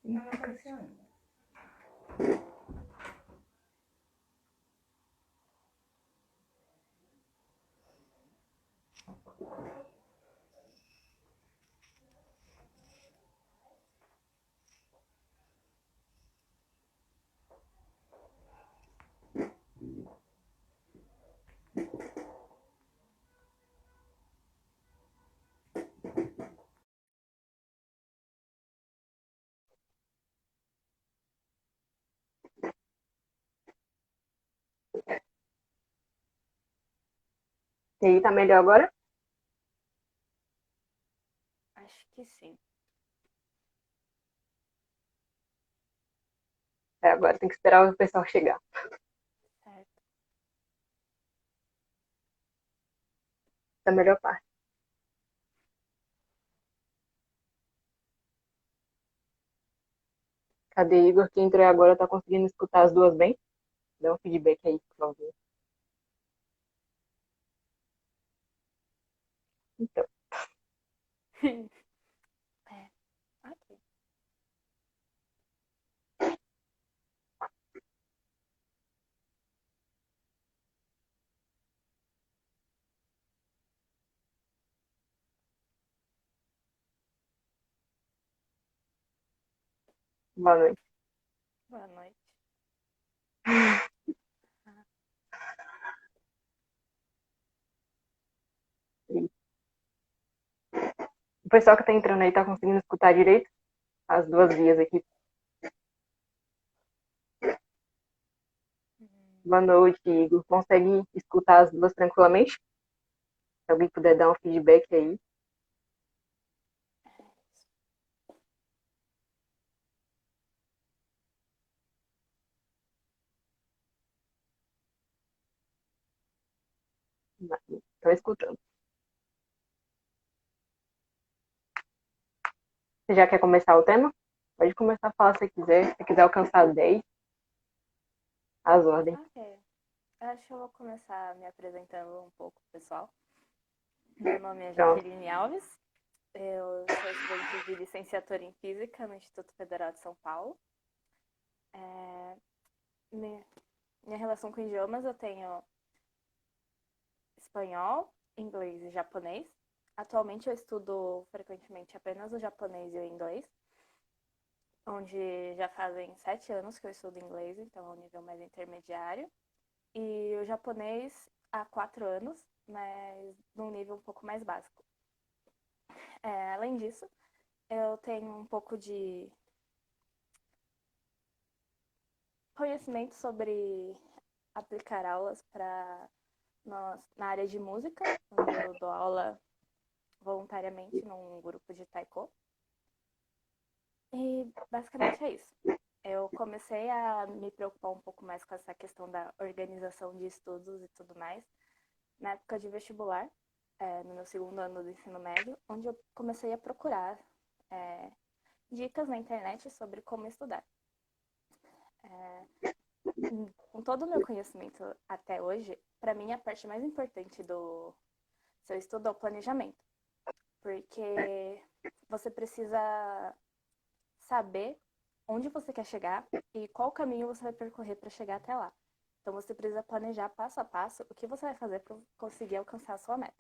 Não apareceu ainda. E aí, tá melhor agora? Acho que sim. É, agora tem que esperar o pessoal chegar. Certo. Da melhor parte. Cadê Igor? Que entrou agora, tá conseguindo escutar as duas bem? Dá um feedback aí, por favor. Então, É, ok. boa noite. Boa noite. Ah, O pessoal que tá entrando aí tá conseguindo escutar direito? As duas vias aqui. hum, Boa noite, Igor. Consegue escutar as duas tranquilamente? Se alguém puder dar um feedback aí. Estão escutando. Você já quer começar o tema? Pode começar a falar se quiser. Se quiser alcançar 10, as ordens. ok. Acho que eu vou começar me apresentando um pouco, pessoal. Meu nome é Pronto. Jaqueline Alves. Eu sou estudante de licenciatura em Física no Instituto Federal de São Paulo. É, minha relação com idiomas, eu tenho espanhol, inglês e japonês. Atualmente eu estudo frequentemente apenas o japonês e o inglês, onde já fazem 7 anos que eu estudo inglês, então é um nível mais intermediário. E o japonês há 4 anos, mas num nível um pouco mais básico. Além disso, eu tenho um pouco de conhecimento sobre aplicar aulas para na área de música, onde eu dou aula voluntariamente num grupo de taiko. E basicamente é isso. Eu comecei a me preocupar um pouco mais com essa questão da organização de estudos e tudo mais na época de vestibular, no meu segundo ano do ensino médio, onde eu comecei a procurar é, dicas na internet sobre como estudar. Com todo o meu conhecimento até hoje, para mim a parte mais importante do seu estudo é o planejamento, porque você precisa saber onde você quer chegar e qual caminho você vai percorrer para chegar até lá. Então você precisa planejar passo a passo o que você vai fazer para conseguir alcançar a sua meta.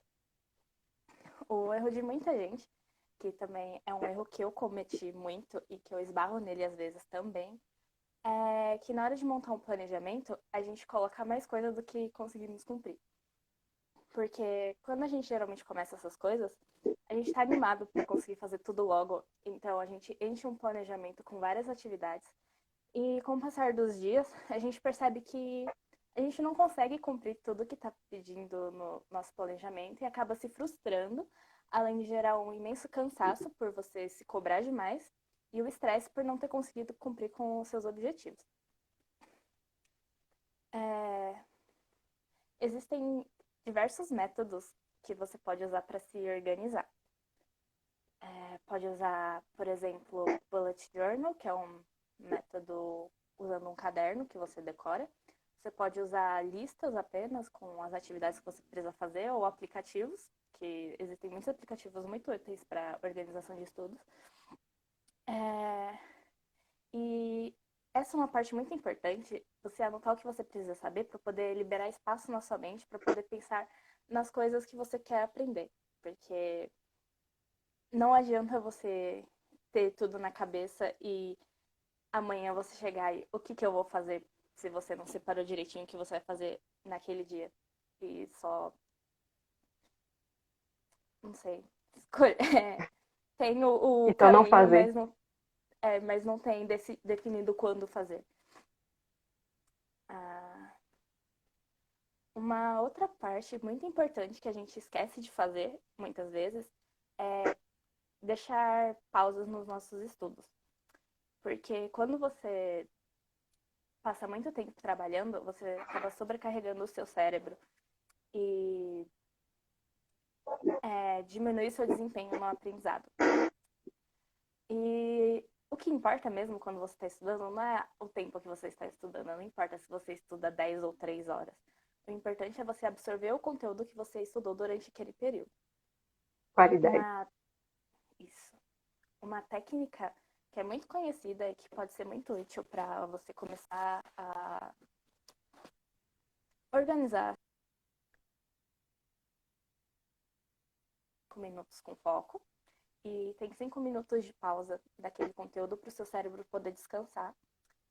O erro de muita gente, que também é um erro que eu cometi muito e que eu esbarro nele às vezes também, é que na hora de montar um planejamento, a gente coloca mais coisa do que conseguimos cumprir. Porque quando a gente geralmente começa essas coisas, a gente está animado para conseguir fazer tudo logo. Então a gente enche um planejamento com várias atividades. E com o passar dos dias, a gente percebe que a gente não consegue cumprir tudo que está pedindo no nosso planejamento e acaba se frustrando, além de gerar um imenso cansaço por você se cobrar demais e o estresse por não ter conseguido cumprir com os seus objetivos. É, existem diversos métodos que você pode usar para se organizar. Pode usar, por exemplo, Bullet Journal, que é um método usando um caderno que você decora. Você pode usar listas apenas com as atividades que você precisa fazer ou aplicativos, que existem muitos aplicativos muito úteis para organização de estudos. É, essa é uma parte muito importante, você anotar o que você precisa saber para poder liberar espaço na sua mente, para poder pensar nas coisas que você quer aprender. Porque não adianta você ter tudo na cabeça e amanhã você chegar e o que que eu vou fazer se você não separou direitinho o que você vai fazer naquele dia. E só, não sei, tem o Então não caminho, fazer. mas não tem definido quando fazer. Ah, uma outra parte muito importante que a gente esquece de fazer, muitas vezes, é deixar pausas nos nossos estudos. Porque quando você passa muito tempo trabalhando, você acaba sobrecarregando o seu cérebro e diminui seu desempenho no aprendizado. E o que importa mesmo quando você está estudando não é o tempo que você está estudando, não importa se você estuda 10 ou 3 horas. O importante é você absorver o conteúdo que você estudou durante aquele período. Qualidade. Isso. Uma técnica que é muito conhecida e que pode ser muito útil para você começar a organizar 5 minutos com foco e tem 5 minutos de pausa daquele conteúdo para o seu cérebro poder descansar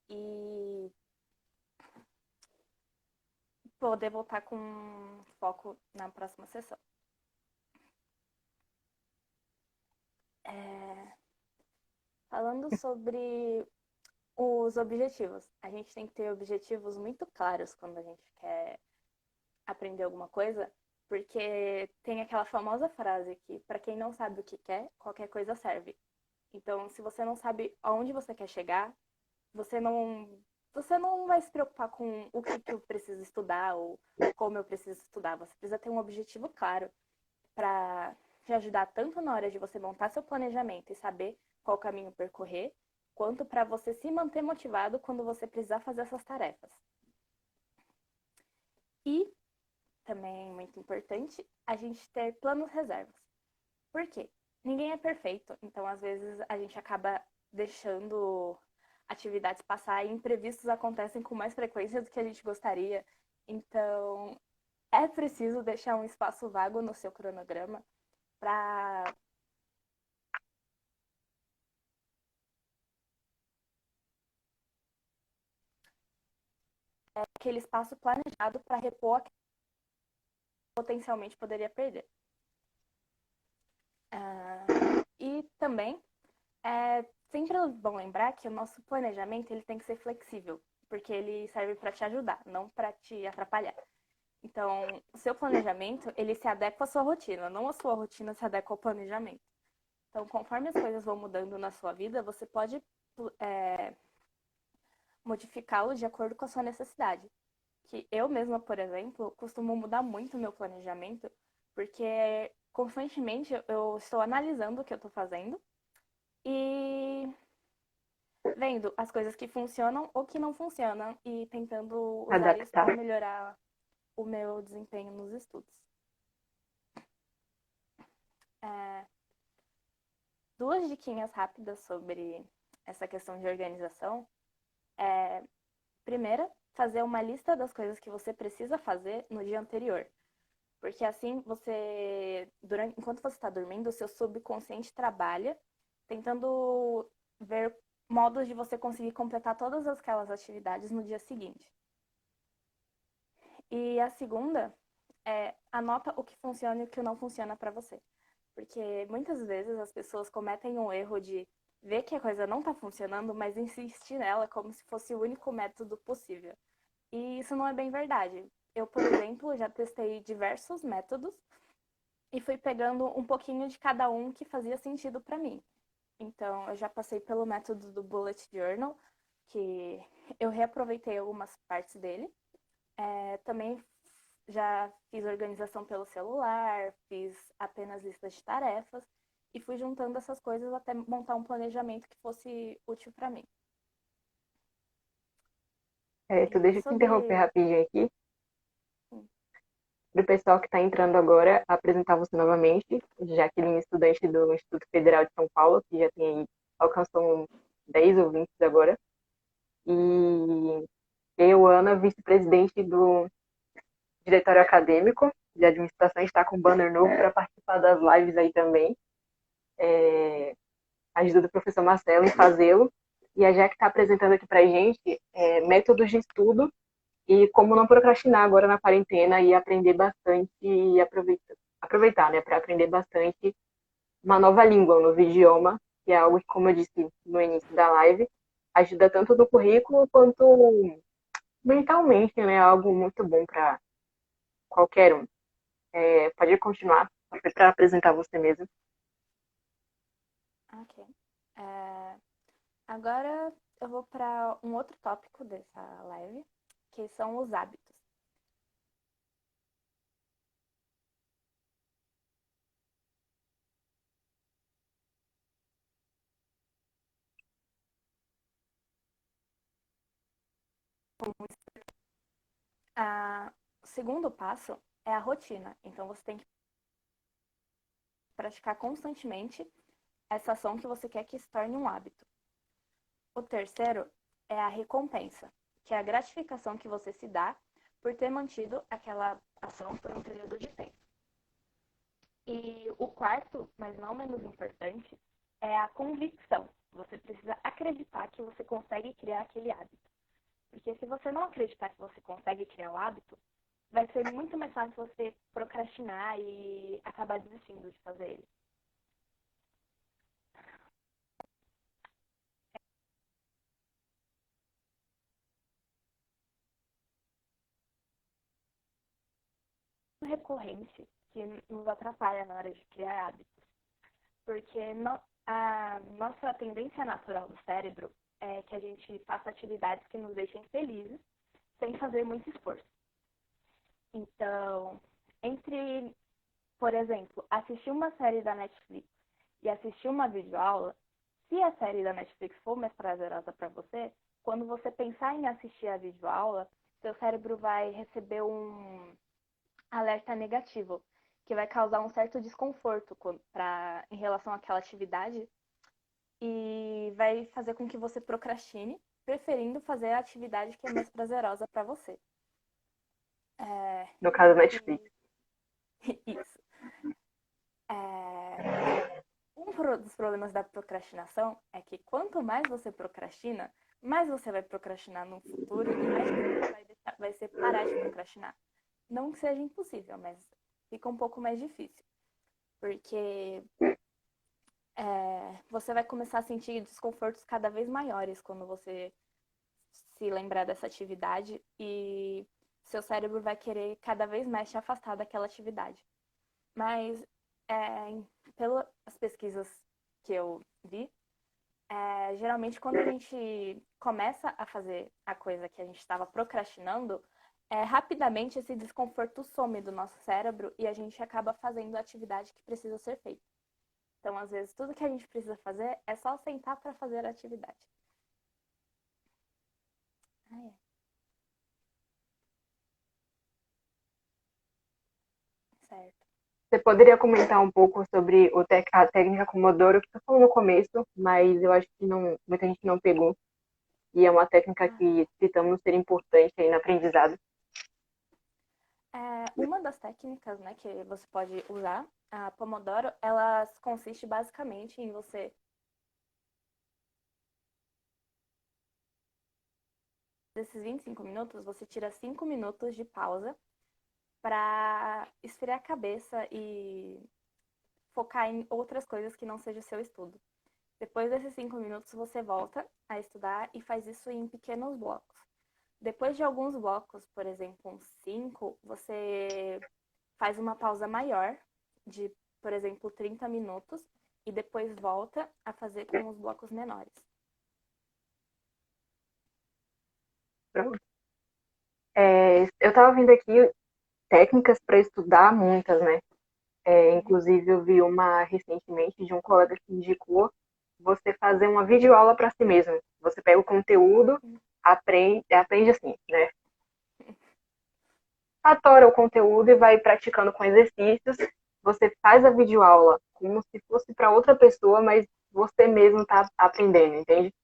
e poder voltar com foco na próxima sessão. Falando sobre os objetivos. A gente tem que ter objetivos muito claros quando a gente quer aprender alguma coisa, porque tem aquela famosa frase que, para quem não sabe o que quer, qualquer coisa serve. Então, se você não sabe aonde você quer chegar, você não vai se preocupar com o que eu preciso estudar ou como eu preciso estudar. Você precisa ter um objetivo claro para te ajudar tanto na hora de você montar seu planejamento e saber qual caminho percorrer, quanto para você se manter motivado quando você precisar fazer essas tarefas. E também muito importante a gente ter planos reservas. Por quê? Ninguém é perfeito, então às vezes a gente acaba deixando atividades passar e imprevistos acontecem com mais frequência do que a gente gostaria. Então é preciso deixar um espaço vago no seu cronograma para aquele espaço planejado para repor aquilo que potencialmente poderia perder. E também é sempre bom lembrar que o nosso planejamento ele tem que ser flexível, porque ele serve para te ajudar, não para te atrapalhar. Então, o seu planejamento, ele se adequa à sua rotina, não a sua rotina se adequa ao planejamento. Então, conforme as coisas vão mudando na sua vida, você pode modificá-lo de acordo com a sua necessidade. Que eu mesma, por exemplo, costumo mudar muito o meu planejamento, porque constantemente eu estou analisando o que eu estou fazendo e vendo as coisas que funcionam ou que não funcionam e tentando usar isso Adaptar. para melhorar o meu desempenho nos estudos. Duas diquinhas rápidas sobre essa questão de organização. Primeira, fazer uma lista das coisas que você precisa fazer no dia anterior. Porque assim enquanto você está dormindo, o seu subconsciente trabalha tentando ver modos de você conseguir completar todas aquelas atividades no dia seguinte. E a segunda anota o que funciona e o que não funciona para você. Porque muitas vezes as pessoas cometem um erro de ver que a coisa não está funcionando, mas insistir nela como se fosse o único método possível. E isso não é bem verdade. Eu, por exemplo, já testei diversos métodos e fui pegando um pouquinho de cada um que fazia sentido para mim. Então, eu já passei pelo método do Bullet Journal, que eu reaproveitei algumas partes dele. Também já fiz organização pelo celular, fiz apenas listas de tarefas e fui juntando essas coisas até montar um planejamento que fosse útil para mim. Tu E deixa eu te interromper sobre. rapidinho aqui. Sim. Para o pessoal que está entrando agora, apresentar você novamente, Jaqueline, estudante do Instituto Federal de São Paulo, que já tem aí, alcançou 10 ouvintes agora. E eu, Ana, vice-presidente do diretório acadêmico de administração, está com um banner novo para participar das lives aí também. Ajuda do professor Marcelo em fazê-lo. E a Jack está apresentando aqui para a gente métodos de estudo e como não procrastinar agora na quarentena e aprender bastante e aproveitar, né, para aprender bastante uma nova língua, um novo idioma, que é algo que, como eu disse no início da live, ajuda tanto no currículo quanto mentalmente, né? Algo muito bom para qualquer um. Pode continuar para apresentar você mesmo. Ok. É, agora eu vou para um outro tópico dessa live, que são os hábitos. O segundo passo é a rotina. Então você tem que praticar constantemente essa ação que você quer que se torne um hábito. O terceiro é a recompensa, que é a gratificação que você se dá por ter mantido aquela ação por um período de tempo. E o quarto, mas não menos importante, é a convicção. Você precisa acreditar que você consegue criar aquele hábito. Porque se você não acreditar que você consegue criar o hábito, vai ser muito mais fácil você procrastinar e acabar desistindo de fazer ele. Recorrente que nos atrapalha na hora de criar hábitos. Porque a nossa tendência natural do cérebro é que a gente faça atividades que nos deixem felizes sem fazer muito esforço. Então, entre, por exemplo, assistir uma série da Netflix e assistir uma videoaula, se a série da Netflix for mais prazerosa para você, quando você pensar em assistir a videoaula, seu cérebro vai receber um alerta negativo, que vai causar um certo desconforto em relação àquela atividade e vai fazer com que você procrastine, preferindo fazer a atividade que é mais prazerosa para você. No caso, Netflix. Isso. Um dos problemas da procrastinação é que quanto mais você procrastina, mais você vai procrastinar no futuro e mais difícil vai ser parar de procrastinar. Não que seja impossível, mas fica um pouco mais difícil. Porque você vai começar a sentir desconfortos cada vez maiores quando você se lembrar dessa atividade e seu cérebro vai querer cada vez mais te afastar daquela atividade. Mas, pelas pesquisas que eu vi, geralmente quando a gente começa a fazer a coisa que a gente estava procrastinando, rapidamente esse desconforto some do nosso cérebro e a gente acaba fazendo a atividade que precisa ser feita. Então, às vezes, tudo que a gente precisa fazer é só sentar para fazer a atividade. Certo. Você poderia comentar um pouco sobre a técnica Pomodoro, que você falou no começo, mas eu acho que muita gente não pegou. E é uma técnica que citamos ser importante aí no aprendizado. Uma das técnicas, né, que você pode usar, a Pomodoro, ela consiste basicamente em você desses 25 minutos, você tira 5 minutos de pausa para esfriar a cabeça e focar em outras coisas que não seja o seu estudo. Depois desses 5 minutos, você volta a estudar e faz isso em pequenos blocos. Depois de alguns blocos, por exemplo, uns 5, você faz uma pausa maior, de, por exemplo, 30 minutos, e depois volta a fazer com os blocos menores. Pronto. Eu estava vendo aqui técnicas para estudar, muitas, né? Inclusive, eu vi uma recentemente de um colega que indicou você fazer uma videoaula para si mesmo. Você pega o conteúdo, aprende assim, né? Atora o conteúdo e vai praticando com exercícios. Você faz a videoaula como se fosse para outra pessoa, mas você mesmo está aprendendo, entende?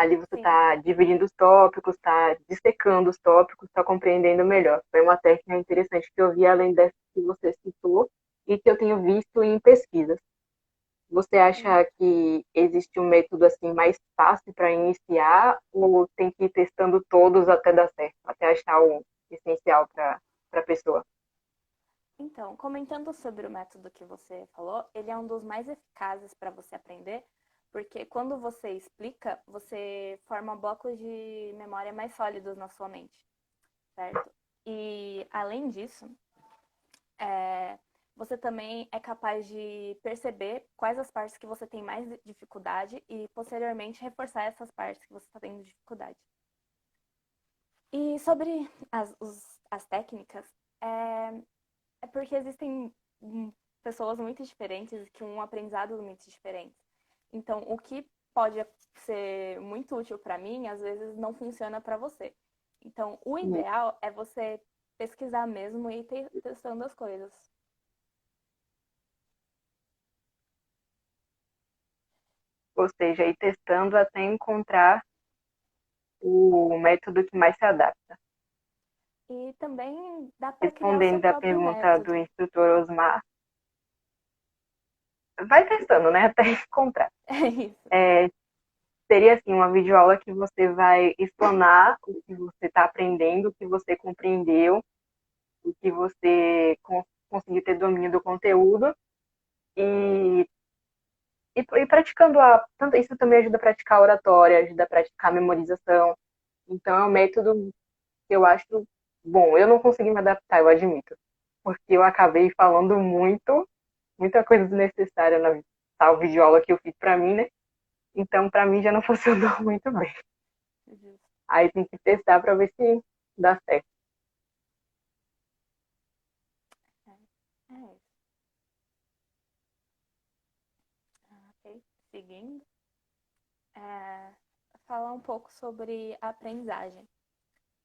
Ali você Sim. está dividindo os tópicos, está dissecando os tópicos, está compreendendo melhor. Foi uma técnica interessante que eu vi além dessa que você citou e que eu tenho visto em pesquisas. Você Sim. acha que existe um método assim mais fácil para iniciar ou tem que ir testando todos até dar certo, até achar o essencial para a pessoa? Então, comentando sobre o método que você falou, ele é um dos mais eficazes para você aprender, porque quando você explica, você forma blocos de memória mais sólidos na sua mente, certo? E além disso, é, você também é capaz de perceber quais as partes que você tem mais dificuldade e posteriormente reforçar essas partes que você está tendo dificuldade. E sobre as técnicas, é, é porque existem pessoas muito diferentes que um aprendizado muito diferente. Então, o que pode ser muito útil para mim, às vezes não funciona para você. Então, o ideal é você pesquisar mesmo e ir testando as coisas. Ou seja, ir testando até encontrar o método que mais se adapta. E também dá para criar o seu Respondendo à próprio pergunta do método. instrutor Osmar, vai testando, né, até encontrar. É isso. É, seria assim uma videoaula que você vai explanar o que você está aprendendo, o que você compreendeu, o que você conseguiu ter domínio do conteúdo e, e praticando tanto isso também ajuda a praticar a oratória, ajuda a praticar a memorização. Então é um método que eu acho bom. Eu não consegui me adaptar, eu admito, porque eu acabei falando muita coisa desnecessária na tal videoaula que eu fiz para mim, né? Então para mim já não funcionou muito bem. Justo. Aí tem que testar para ver se dá certo. É, é isso. Ok. Seguindo. É, falar um pouco sobre a aprendizagem.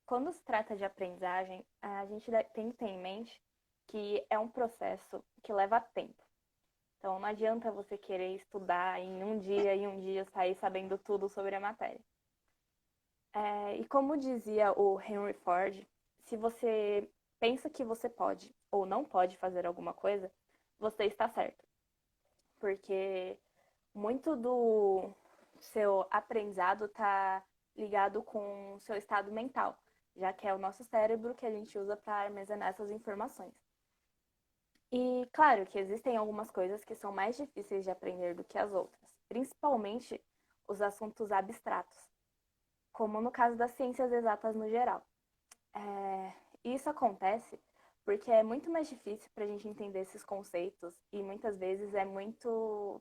Quando se trata de aprendizagem, a gente tem que ter em mente que é um processo que leva tempo. Então, não adianta você querer estudar em um dia e um dia sair sabendo tudo sobre a matéria. E como dizia o Henry Ford, se você pensa que você pode ou não pode fazer alguma coisa, você está certo. Porque muito do seu aprendizado está ligado com o seu estado mental, já que é o nosso cérebro que a gente usa para armazenar essas informações. E claro que existem algumas coisas que são mais difíceis de aprender do que as outras, principalmente os assuntos abstratos, como no caso das ciências exatas no geral. É, isso acontece porque é muito mais difícil para a gente entender esses conceitos e muitas vezes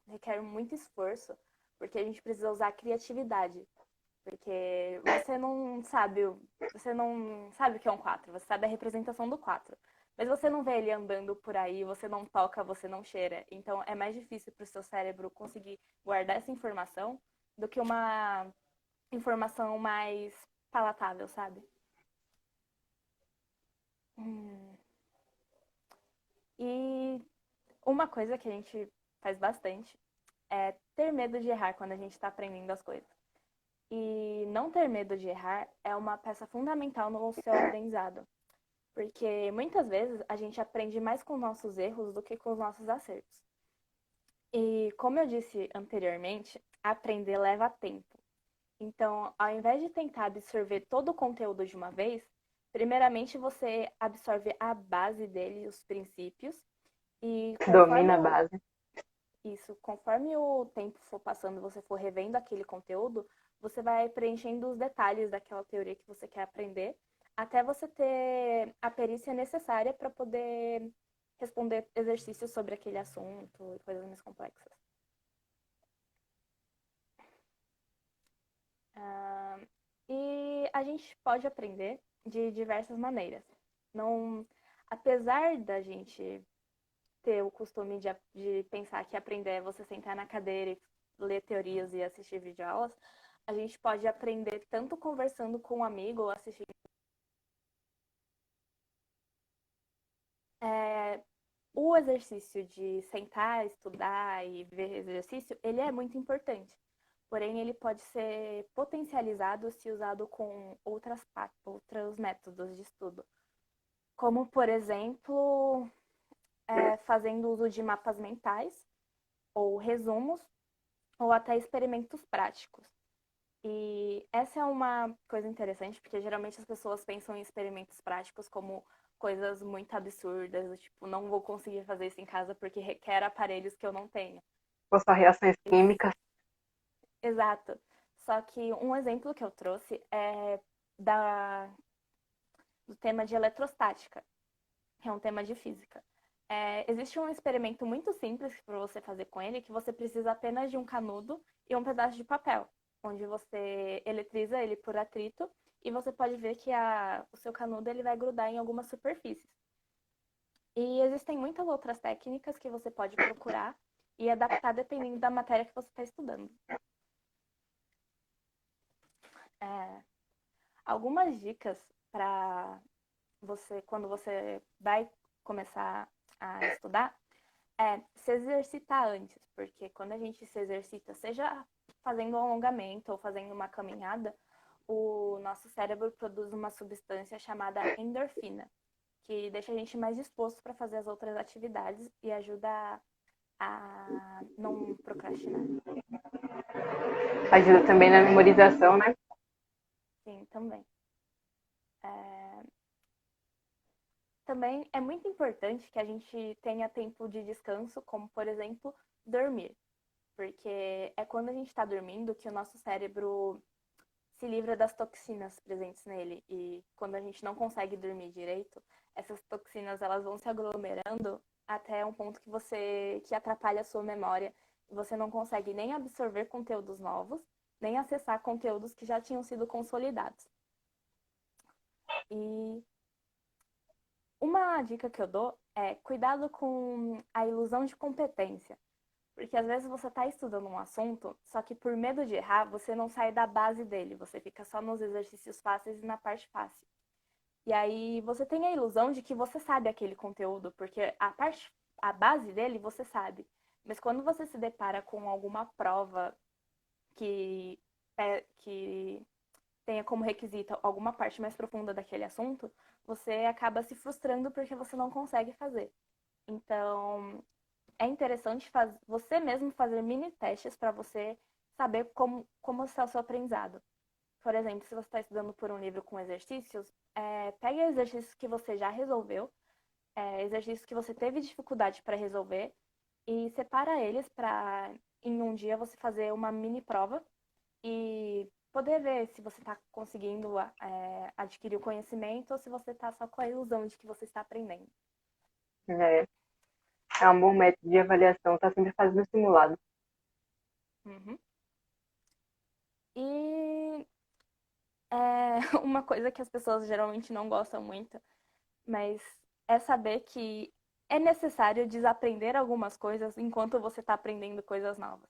requer muito esforço, porque a gente precisa usar a criatividade. Porque você não sabe o que é um 4, você sabe a representação do 4. Mas você não vê ele andando por aí, você não toca, você não cheira. Então é mais difícil para o seu cérebro conseguir guardar essa informação do que uma informação mais palatável, sabe? Hum. E uma coisa que a gente faz bastante é ter medo de errar quando a gente está aprendendo as coisas. E não ter medo de errar é uma peça fundamental no seu aprendizado. Porque muitas vezes a gente aprende mais com nossos erros do que com os nossos acertos. E como eu disse anteriormente, aprender leva tempo. Então, ao invés de tentar absorver todo o conteúdo de uma vez, primeiramente você absorve a base dele, os princípios, e Domina a base. conforme o tempo for passando, você for revendo aquele conteúdo, você vai preenchendo os detalhes daquela teoria que você quer aprender, até você ter a perícia necessária para poder responder exercícios sobre aquele assunto e coisas mais complexas. Ah, e a gente pode aprender de diversas maneiras. Não, apesar da gente ter o costume de pensar que aprender é você sentar na cadeira e ler teorias e assistir videoaulas, a gente pode aprender tanto conversando com um amigo ou assistindo. É, o exercício de sentar, estudar e ver exercício, ele é muito importante. Porém, ele pode ser potencializado se usado com outros métodos de estudo, como, por exemplo, fazendo uso de mapas mentais, ou resumos, ou até experimentos práticos. E essa é uma coisa interessante, porque geralmente as pessoas pensam em experimentos práticos como coisas muito absurdas, do tipo, não vou conseguir fazer isso em casa porque requer aparelhos que eu não tenho. Ou só reações químicas. Exato. Só que um exemplo que eu trouxe é da, do tema de eletrostática, que é um tema de física. Existe um experimento muito simples para você fazer com ele, que você precisa apenas de um canudo e um pedaço de papel, onde você eletriza ele por atrito e você pode ver que o seu canudo ele vai grudar em algumas superfícies. E existem muitas outras técnicas que você pode procurar e adaptar dependendo da matéria que você está estudando. Algumas dicas para você, quando você vai começar a estudar, se exercitar antes, porque quando a gente se exercita, seja fazendo um alongamento ou fazendo uma caminhada, o nosso cérebro produz uma substância chamada endorfina, que deixa a gente mais disposto para fazer as outras atividades e ajuda a não procrastinar. Ajuda também na memorização, né? Sim, também. É... Também é muito importante que a gente tenha tempo de descanso, como, por exemplo, dormir. Porque é quando a gente está dormindo que o nosso cérebro se livra das toxinas presentes nele. E quando a gente não consegue dormir direito, essas toxinas elas vão se aglomerando até um ponto que atrapalha a sua memória. E você não consegue nem absorver conteúdos novos, nem acessar conteúdos que já tinham sido consolidados. E uma dica que eu dou é cuidado com a ilusão de competência. Porque às vezes você está estudando um assunto, só que por medo de errar, você não sai da base dele, você fica só nos exercícios fáceis e na parte fácil. E aí você tem a ilusão de que você sabe aquele conteúdo, porque a base dele você sabe. Mas quando você se depara com alguma prova que tenha como requisito alguma parte mais profunda daquele assunto, você acaba se frustrando porque você não consegue fazer. Então, é interessante você mesmo fazer mini testes para você saber como está o seu aprendizado. Por exemplo, se você está estudando por um livro com exercícios, pegue exercícios que você já resolveu, exercícios que você teve dificuldade para resolver e separa eles para em um dia você fazer uma mini prova e poder ver se você está conseguindo adquirir o conhecimento ou se você está só com a ilusão de que você está aprendendo. É, é um bom método de avaliação, tá sempre fazendo simulado. Uhum. E uma coisa que as pessoas geralmente não gostam muito, mas é saber que é necessário desaprender algumas coisas enquanto você está aprendendo coisas novas.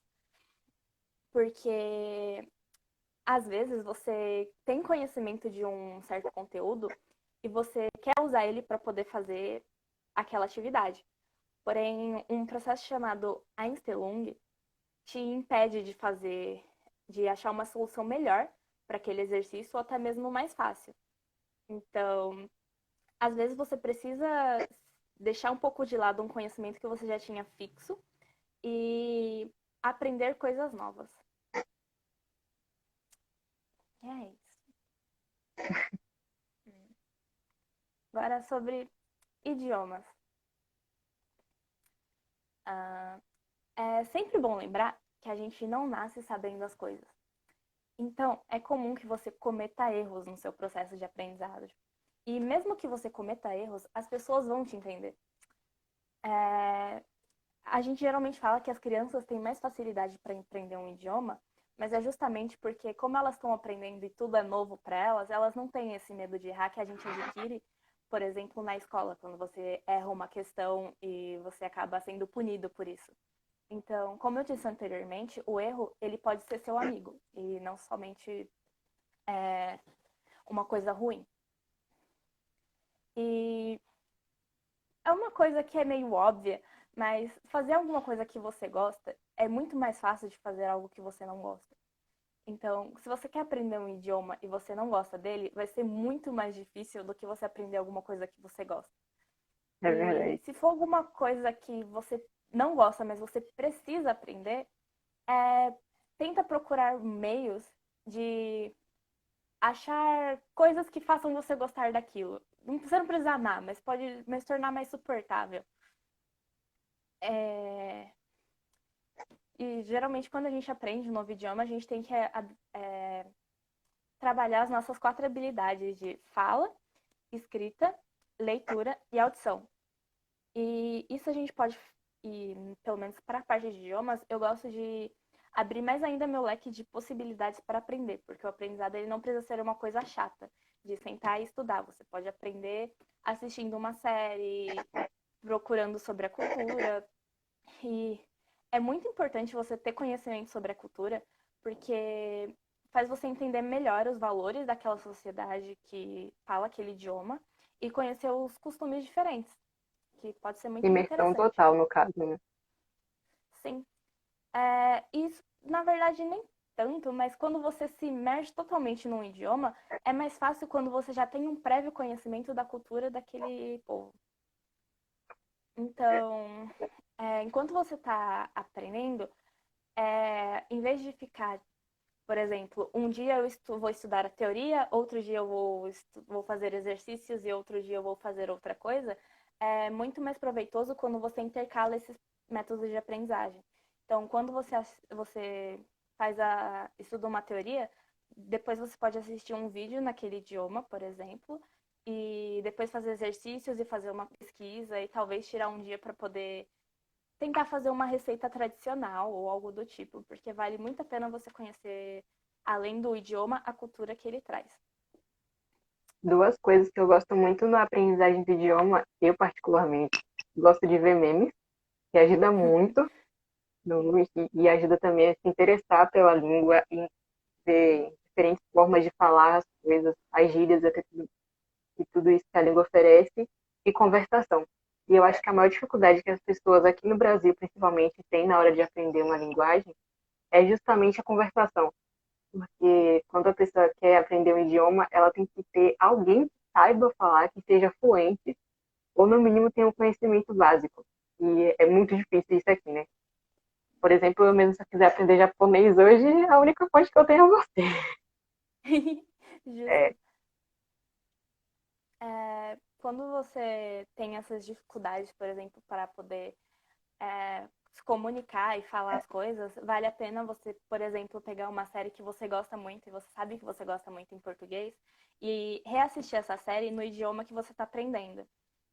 Porque às vezes você tem conhecimento de um certo conteúdo e você quer usar ele para poder fazer aquela atividade. Porém, um processo chamado Einstellung te impede de achar uma solução melhor para aquele exercício ou até mesmo mais fácil. Então, às vezes você precisa deixar um pouco de lado um conhecimento que você já tinha fixo e aprender coisas novas. E é isso. Agora sobre idiomas. Ah, é sempre bom lembrar que a gente não nasce sabendo as coisas. Então, é comum que você cometa erros no seu processo de aprendizado. E mesmo que você cometa erros, as pessoas vão te entender. A gente geralmente fala que as crianças têm mais facilidade para aprender um idioma, mas é justamente porque, como elas estão aprendendo e tudo é novo para elas, elas não têm esse medo de errar que a gente adquire, por exemplo, na escola, quando você erra uma questão e você acaba sendo punido por isso. Então, como eu disse anteriormente, o erro ele pode ser seu amigo e não somente uma coisa ruim. E é uma coisa que é meio óbvia, mas fazer alguma coisa que você gosta é muito mais fácil de fazer algo que você não gosta. Então, se você quer aprender um idioma e você não gosta dele, vai ser muito mais difícil do que você aprender alguma coisa que você gosta. É E verdade. se for alguma coisa que você não gosta, mas você precisa aprender, tenta procurar meios de achar coisas que façam você gostar daquilo. Você não precisa amar, mas pode se tornar mais suportável. É, E geralmente quando a gente aprende um novo idioma, a gente tem que trabalhar as nossas 4 habilidades de fala, escrita, leitura e audição. E isso a gente pode, e pelo menos para a parte de idiomas, eu gosto de abrir mais ainda meu leque de possibilidades para aprender, porque o aprendizado ele não precisa ser uma coisa chata, de sentar e estudar. Você pode aprender assistindo uma série, procurando sobre a cultura. E é muito importante você ter conhecimento sobre a cultura, porque faz você entender melhor os valores daquela sociedade que fala aquele idioma e conhecer os costumes diferentes, que pode ser muito Imersão interessante. total, no caso, né? Sim. Isso, na verdade, nem tanto, mas quando você se imerge totalmente num idioma, é mais fácil quando você já tem um prévio conhecimento da cultura daquele povo. Então, enquanto você está aprendendo, em vez de ficar, por exemplo, um dia eu vou estudar a teoria, outro dia eu vou fazer exercícios e outro dia eu vou fazer outra coisa, é muito mais proveitoso quando você intercala esses métodos de aprendizagem. Então, quando você estuda uma teoria, depois você pode assistir um vídeo naquele idioma, por exemplo, e depois fazer exercícios e fazer uma pesquisa e talvez tirar um dia para poder tentar fazer uma receita tradicional ou algo do tipo, porque vale muito a pena você conhecer, além do idioma, a cultura que ele traz. Duas coisas que eu gosto muito na aprendizagem do idioma, eu particularmente gosto de ver memes, que ajuda muito e ajuda também a se interessar pela língua e ver diferentes formas de falar as coisas, as gírias, até e tudo isso que a língua oferece, e conversação. E eu acho que a maior dificuldade que as pessoas aqui no Brasil, principalmente, têm na hora de aprender uma linguagem é justamente a conversação. Porque quando a pessoa quer aprender um idioma, ela tem que ter alguém que saiba falar, que seja fluente, ou no mínimo tenha um conhecimento básico. E é muito difícil isso aqui, né? Por exemplo, eu mesmo se eu quiser aprender japonês hoje, a única fonte que eu tenho é você. Justo. É, Quando você tem essas dificuldades, por exemplo, para poder se comunicar e falar as coisas, vale a pena você, por exemplo, pegar uma série que você gosta muito e você sabe que você gosta muito em português e reassistir essa série no idioma que você está aprendendo.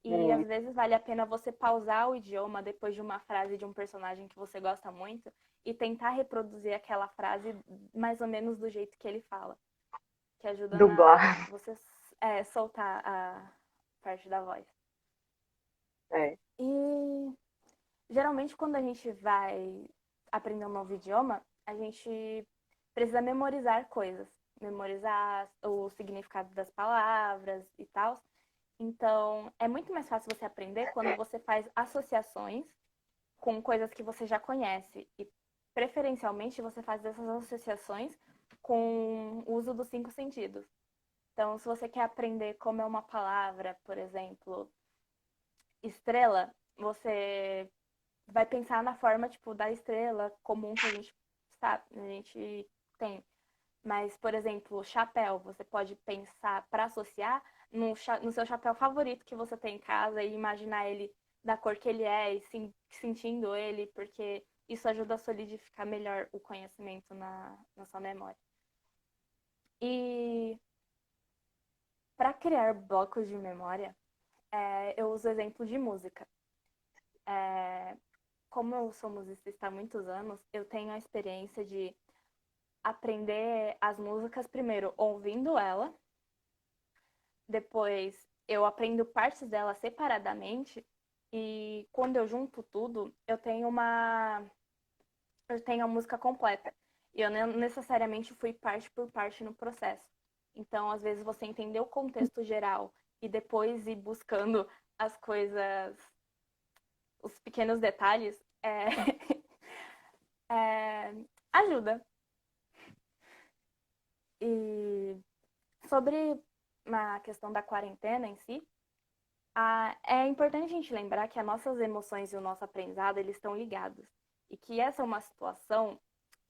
E às vezes vale a pena você pausar o idioma depois de uma frase de um personagem que você gosta muito e tentar reproduzir aquela frase mais ou menos do jeito que ele fala, que ajuda na dublar. você soltar a parte da voz. É. E geralmente, quando a gente vai aprender um novo idioma, a gente precisa memorizar coisas, memorizar o significado das palavras e tal. Então, é muito mais fácil você aprender quando você faz associações com coisas que você já conhece. E, preferencialmente, você faz essas associações com o uso dos 5 sentidos. Então, se você quer aprender como é uma palavra, por exemplo, estrela, você vai pensar na forma, tipo, da estrela comum que a gente sabe, a gente tem. Mas, por exemplo, chapéu, você pode pensar para associar no seu chapéu favorito que você tem em casa e imaginar ele da cor que ele é e sentindo ele, porque isso ajuda a solidificar melhor o conhecimento na sua memória. E para criar blocos de memória, eu uso o exemplo de música. É, como eu sou musicista há muitos anos, eu tenho a experiência de aprender as músicas primeiro ouvindo ela, depois eu aprendo partes dela separadamente e quando eu junto tudo, eu tenho a música completa. E eu não necessariamente fui parte por parte no processo. Então, às vezes você entender o contexto geral e depois ir buscando as coisas, os pequenos detalhes, é, ajuda. E sobre a questão da quarentena em si, é importante a gente lembrar que as nossas emoções e o nosso aprendizado, eles estão ligados. E que essa é uma situação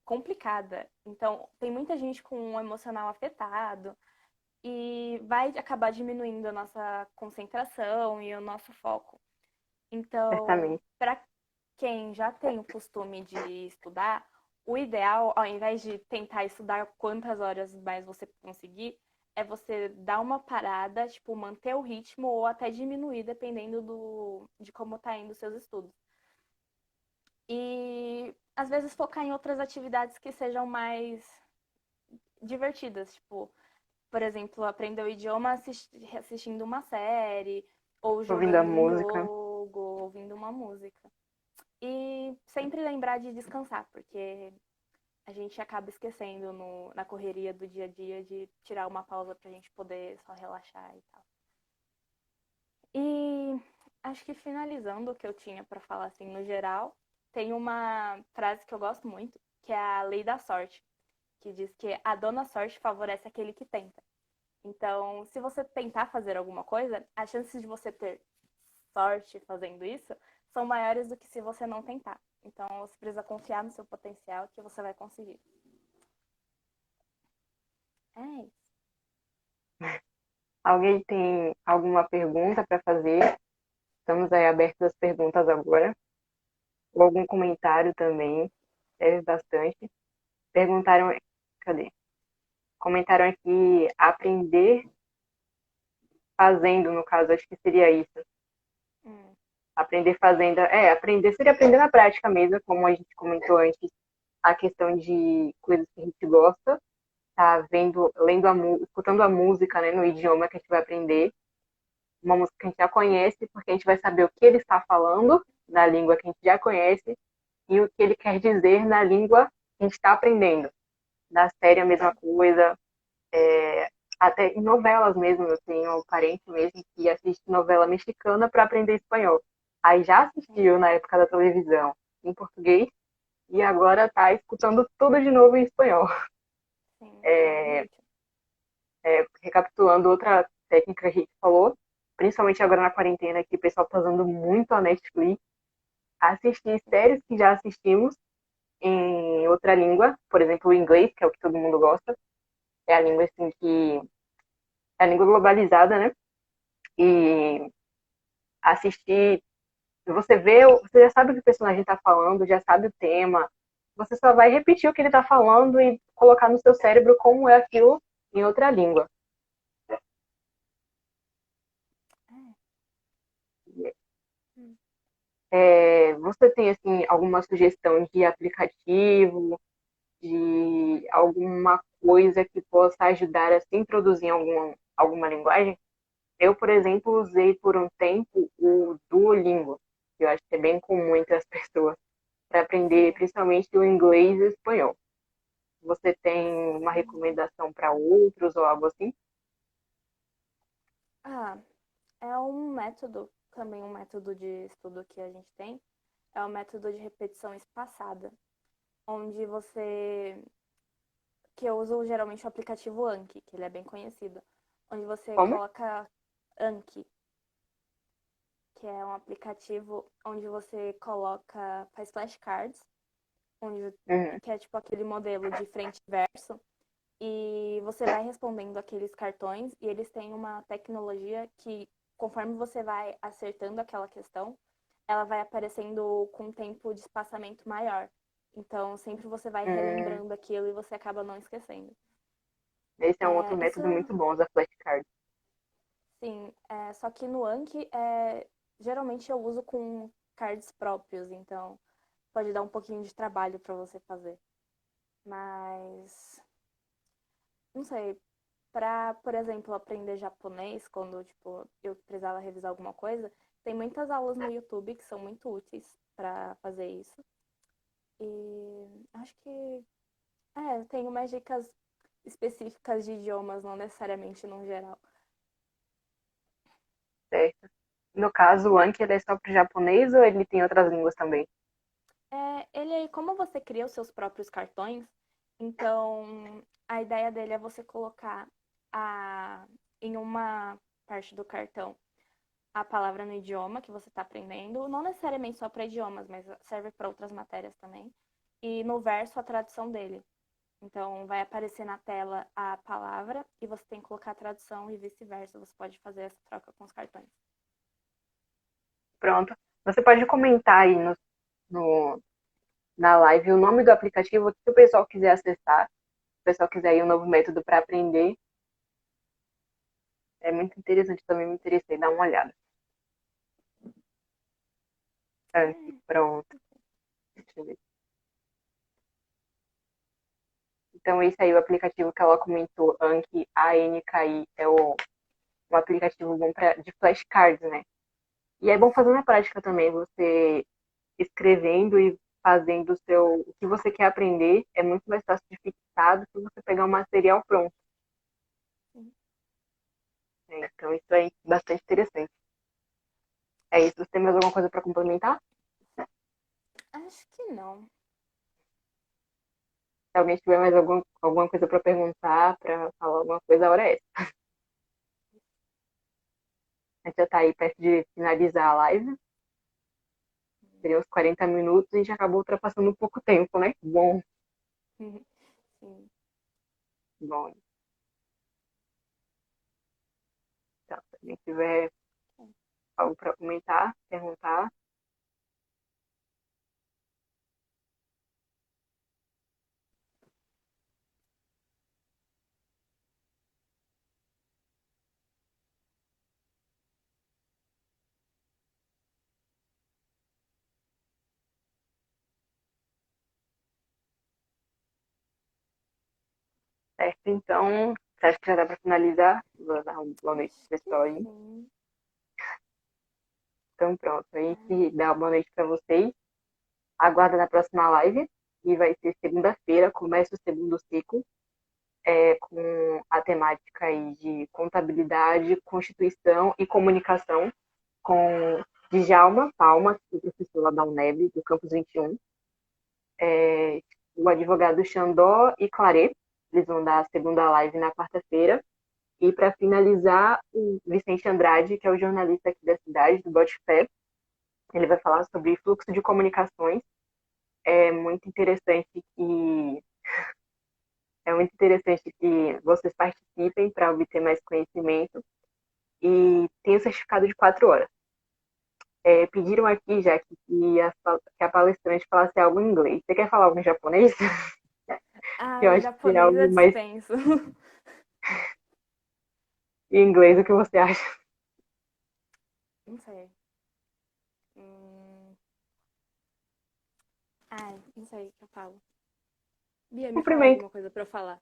complicada. Então, tem muita gente com um emocional afetado e vai acabar diminuindo a nossa concentração e o nosso foco. Então, Certamente. para quem já tem o costume de estudar, o ideal, ao invés de tentar estudar quantas horas mais você conseguir, é você dar uma parada, tipo, manter o ritmo ou até diminuir, dependendo de como tá indo os seus estudos. E às vezes focar em outras atividades que sejam mais divertidas, tipo, por exemplo, aprender o idioma assistindo uma série, ou Ouvindo a jogando um música. jogo, ou ouvindo uma música. E sempre lembrar de descansar, porque a gente acaba esquecendo na correria do dia a dia de tirar uma pausa pra gente poder só relaxar e tal. E acho que finalizando o que eu tinha pra falar assim no geral, tem uma frase que eu gosto muito, que é a lei da sorte, que diz que a dona sorte favorece aquele que tenta. Então, se você tentar fazer alguma coisa, as chances de você ter sorte fazendo isso são maiores do que se você não tentar. Então, você precisa confiar no seu potencial que você vai conseguir. É isso. Alguém tem alguma pergunta para fazer? Estamos aí abertos às perguntas agora. Ou algum comentário também, serve bastante. Perguntaram, cadê? Comentaram aqui aprender fazendo, no caso, acho que seria isso. Hum, Aprender fazendo, aprender seria aprender na prática mesmo, como a gente comentou antes, a questão de coisas que a gente gosta, tá vendo, lendo escutando a música, né, no idioma que a gente vai aprender, uma música que a gente já conhece, porque a gente vai saber o que ele está falando na língua que a gente já conhece e o que ele quer dizer na língua que a gente está aprendendo. Na série a mesma coisa, até em novelas mesmo, eu tenho um parente mesmo que assiste novela mexicana para aprender espanhol. Aí já assistiu sim, na época da televisão em português e agora está escutando tudo de novo em espanhol. sim, É, realmente. recapitulando outra técnica que a gente falou, principalmente agora na quarentena, que o pessoal está usando muito a Netflix, assistir séries que já assistimos em outra língua, por exemplo, o inglês, que é o que todo mundo gosta, é a língua assim que é a língua globalizada, né? E assistir, você vê, você já sabe o que o personagem está falando, já sabe o tema, você só vai repetir o que ele está falando e colocar no seu cérebro como é aquilo em outra língua. É. Hum. Você tem assim alguma sugestão de aplicativo, de alguma coisa que possa ajudar a se introduzir em alguma linguagem? Eu, por exemplo, usei por um tempo o Duolingo, que eu acho que é bem comum entre as pessoas, para aprender Sim. principalmente o inglês e o espanhol. Você tem uma Sim. recomendação para outros ou algo assim? Ah, é um método, também um método de estudo que a gente tem, é o método de repetição espaçada, onde que eu uso geralmente o aplicativo Anki, que ele é bem conhecido, onde você Como? coloca Anki, que é um aplicativo onde você faz flashcards, onde, Uhum. que é tipo aquele modelo de frente e verso, e você vai respondendo aqueles cartões e eles têm uma tecnologia que, conforme você vai acertando aquela questão, ela vai aparecendo com um tempo de espaçamento maior. Então, sempre você vai Hum, relembrando aquilo e você acaba não esquecendo. esse é um outro Isso, método muito bom, usar flashcards. sim, só que no Anki, geralmente eu uso com cards próprios, então pode dar um pouquinho de trabalho para você fazer. Mas, não sei, para, por exemplo, aprender japonês, quando tipo, eu precisava revisar alguma coisa, tem muitas aulas no YouTube que são muito úteis para fazer isso. E acho que tem umas dicas específicas de idiomas, não necessariamente no geral. Certo? No caso, o Anki ele é só para o japonês ou ele tem outras línguas também? Ele, como você cria os seus próprios cartões, Então, a ideia dele é você colocar em uma parte do cartão a palavra no idioma que você está aprendendo, não necessariamente só para idiomas, mas serve para outras matérias também. E no verso a tradução dele. Então, vai aparecer na tela a palavra e você tem que colocar a tradução e vice-versa. Você pode fazer essa troca com os cartões. Pronto. Você pode comentar aí no, na live o nome do aplicativo, se o pessoal quiser acessar, se o pessoal quiser ir um novo método para aprender. É muito interessante, também me interessei, dá uma olhada. Anki, pronto. Deixa eu ver. Então, esse aí, o aplicativo que ela comentou, Anki, ANKI, é um aplicativo bom de flashcards, né? E é bom fazer na prática também, você escrevendo e fazendo o que você quer aprender, é muito mais fácil de fixar do que você pegar um material pronto. Né? Então, isso é bastante interessante. É isso. Você tem mais alguma coisa para complementar? Acho que não. Se alguém tiver mais alguma coisa para perguntar, para falar alguma coisa, a hora é essa. A gente já está aí perto de finalizar a live. Seria uns 40 minutos e já acabou ultrapassando um pouco tempo, né? Bom, Sim. bom. Então, se alguém tiver algo para comentar, perguntar. Certo, então, você acha que já dá para finalizar? Vou dar uma boa noite Acho pro que pessoal aí. sim. Então, pronto. A gente dá uma boa noite para vocês. Aguarda na próxima live, e vai ser segunda-feira, começa o segundo ciclo, com a temática aí de contabilidade, constituição e comunicação, com Djalma Palma, que é professor lá da UNEB, do Campus 21, o advogado Xandó e Claret, eles vão dar a segunda live na quarta-feira. E para finalizar, o Vicente Andrade, que é o jornalista aqui da cidade, do Boticfé, ele vai falar sobre fluxo de comunicações. É muito interessante que vocês participem para obter mais conhecimento e tem o certificado de 4 horas. Pediram aqui, já que a palestrante falasse algo em inglês. Você quer falar algo em japonês? Ah, Eu o acho que seria japonês eu algo mais dispenso. em inglês. O que você acha? Não sei. Hum... Ai, não sei o que eu falo. Bia, me fala Cumprimento. alguma coisa pra eu falar.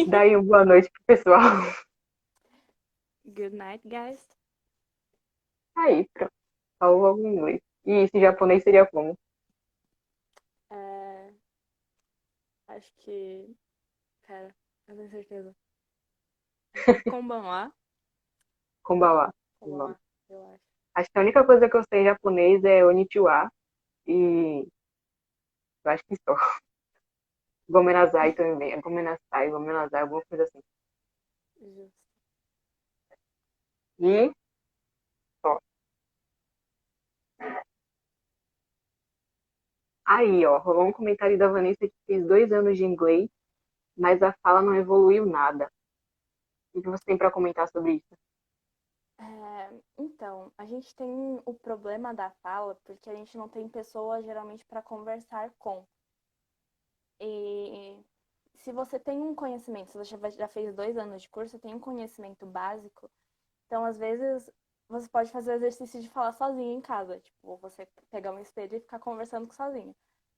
Daí uma boa noite pro pessoal. Good night, guys. Aí, pronto. Falou algo em inglês. E esse japonês seria como? É, acho que. Pera, eu não tenho certeza. Konbanwa. Konbawa. Konbanwa, eu acho. Acho que a única coisa que eu sei em japonês é Konnichiwa e eu acho que só. Gomenazai também. Gomenazai, alguma coisa assim. Justo. E só. Aí, ó, rolou um comentário da Vanessa que fez 2 anos de inglês, mas a fala não evoluiu nada. O que você tem para comentar sobre isso? Então, a gente tem o problema da fala porque a gente não tem pessoa geralmente para conversar com. E se você tem um conhecimento, se você já fez 2 anos de curso, você tem um conhecimento básico, então às vezes você pode fazer o exercício de falar sozinho em casa, tipo, você pegar um espelho e ficar conversando sozinho.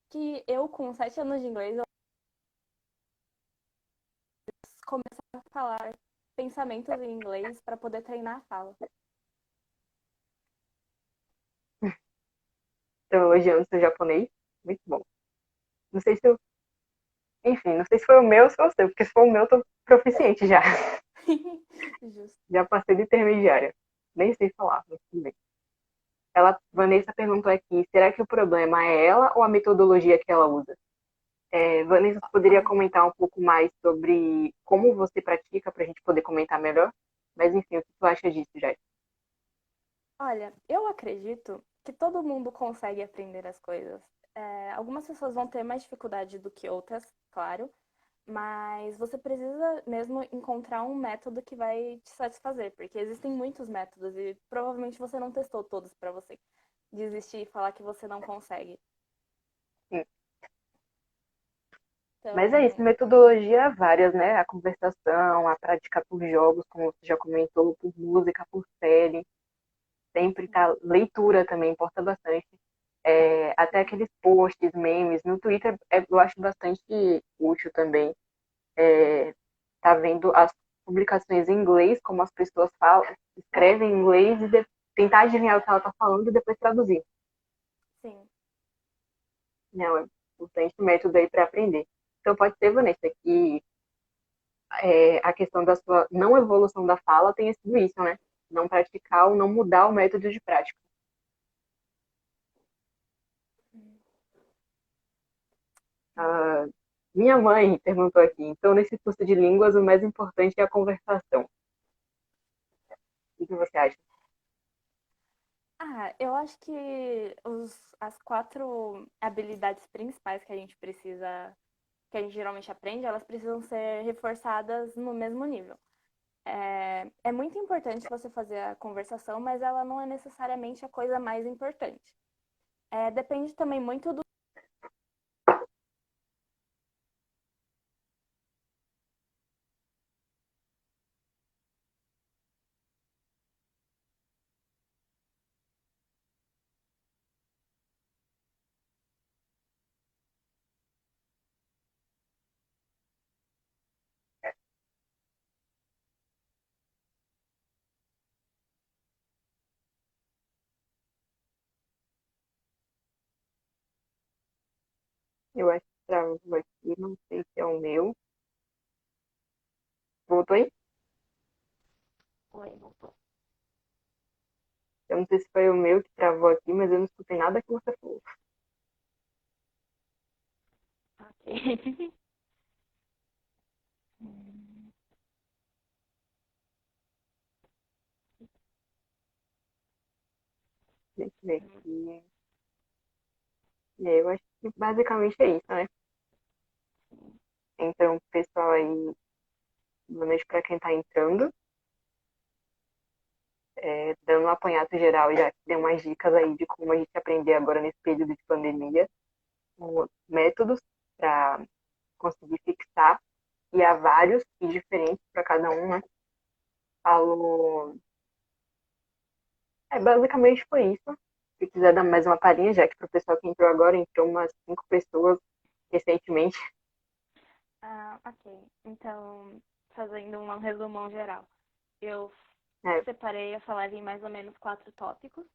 Que eu, com 7 anos de inglês, eu começar a falar pensamentos em inglês para poder treinar a fala. Estou elogiando seu japonês. Muito bom. Não sei se eu. Enfim, não sei se foi o meu ou se foi o seu, porque se for o meu, eu tô proficiente já. Justo. Já passei de intermediária. Nem sei falar, mas tudo bem. Vanessa perguntou aqui, será que o problema é ela ou a metodologia que ela usa? Vanessa, você poderia comentar um pouco mais sobre como você pratica para a gente poder comentar melhor? Mas enfim, o que tu acha disso, já? Olha, eu acredito que todo mundo consegue aprender as coisas. Algumas pessoas vão ter mais dificuldade do que outras, claro, mas você precisa mesmo encontrar um método que vai te satisfazer, porque existem muitos métodos e provavelmente você não testou todos para você desistir e falar que você não consegue. Sim. Mas é isso, Então, metodologia várias, né? A conversação, a prática por jogos, como você já comentou, por música, por série. Sempre tá. Leitura também importa bastante. Até aqueles posts, memes. No Twitter eu acho bastante útil também. Tá vendo as publicações em inglês, como as pessoas falam, escrevem em inglês e tentar adivinhar o que ela tá falando e depois traduzir. sim. Não, é importante o método aí para aprender. Então pode ser, Vanessa, que a questão da sua não evolução da fala tenha sido isso, né? Não praticar ou não mudar o método de prática. Ah, minha mãe perguntou aqui, então nesse curso de línguas o mais importante é a conversação. O que você acha? Eu acho que as quatro habilidades principais que a gente precisa, que a gente geralmente aprende, elas precisam ser reforçadas no mesmo nível. É muito importante você fazer a conversação, mas ela não é necessariamente a coisa mais importante. Depende também muito do. Eu acho que travou aqui, não sei se é o meu. Voltou aí? Oi, voltou. Eu não sei se foi o meu que travou aqui, mas eu não escutei nada que você falou. Ok. Deixa eu ver aqui. Eu acho que basicamente é isso, né? Então, pessoal aí, boa noite para quem está entrando. Dando um apanhado geral, já deu umas dicas aí de como a gente aprender agora nesse período de pandemia, métodos para conseguir fixar, e há vários e diferentes para cada um, né? Falou. Basicamente foi isso. Se quiser dar mais uma palhinha, já que para o pessoal que entrou agora, entrou umas 5 pessoas recentemente. Ok. Então, fazendo um resumão geral. Eu É, separei, eu falei em mais ou menos quatro tópicos,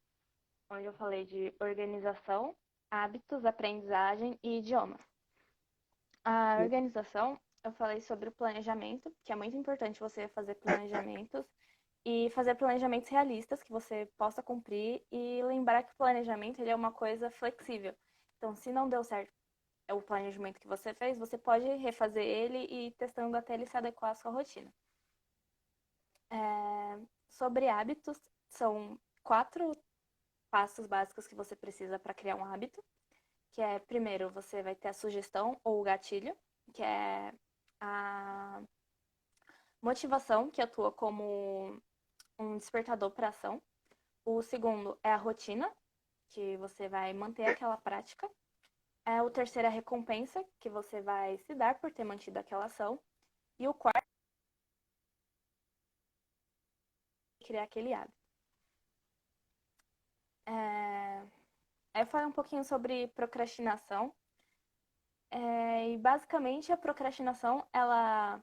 onde eu falei de organização, hábitos, aprendizagem e idiomas. A organização, eu falei sobre o planejamento, que é muito importante você fazer planejamentos e fazer planejamentos realistas que você possa cumprir e lembrar que o planejamento ele é uma coisa flexível. Então, se não deu certo o planejamento que você fez, você pode refazer ele e ir testando até ele se adequar à sua rotina. Sobre hábitos, são quatro passos básicos que você precisa para criar um hábito, que é, primeiro, você vai ter a sugestão ou o gatilho, que é a motivação, que atua como um despertador para ação. O segundo é a rotina, que você vai manter aquela prática. O terceiro é a recompensa, que você vai se dar por ter mantido aquela ação. E o quarto é criar aquele hábito. Aí eu falei um pouquinho sobre procrastinação. E basicamente a procrastinação, ela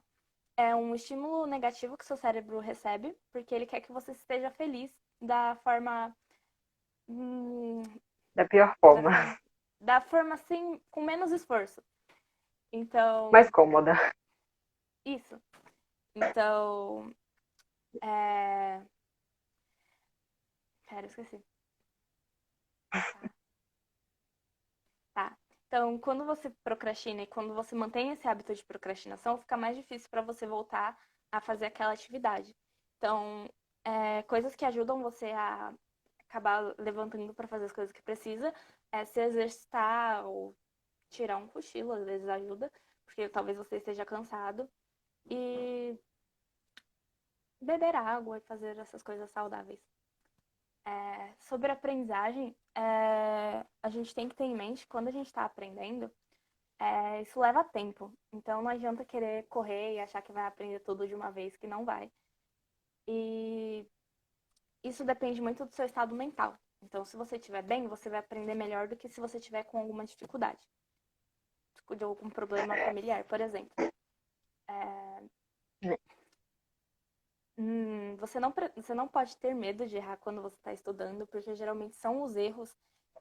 é um estímulo negativo que seu cérebro recebe, porque ele quer que você esteja feliz da forma, hum, da pior da forma, forma, da forma assim, com menos esforço. mais Então, cômoda. isso. Então, é... Pera, eu esqueci. Tá. Tá. Então, quando você procrastina e quando você mantém esse hábito de procrastinação, fica mais difícil para você voltar a fazer aquela atividade. Então, coisas que ajudam você a acabar levantando para fazer as coisas que precisa é se exercitar ou tirar um cochilo, às vezes ajuda, porque talvez você esteja cansado. E beber água e fazer essas coisas saudáveis. Sobre a aprendizagem, a gente tem que ter em mente, quando a gente está aprendendo, isso leva tempo. Então não adianta querer correr e achar que vai aprender tudo de uma vez, que não vai. E isso depende muito do seu estado mental. Então, se você estiver bem, você vai aprender melhor do que se você estiver com alguma dificuldade. De algum problema familiar, por exemplo. Você não pode ter medo de errar quando você está estudando, porque geralmente são os erros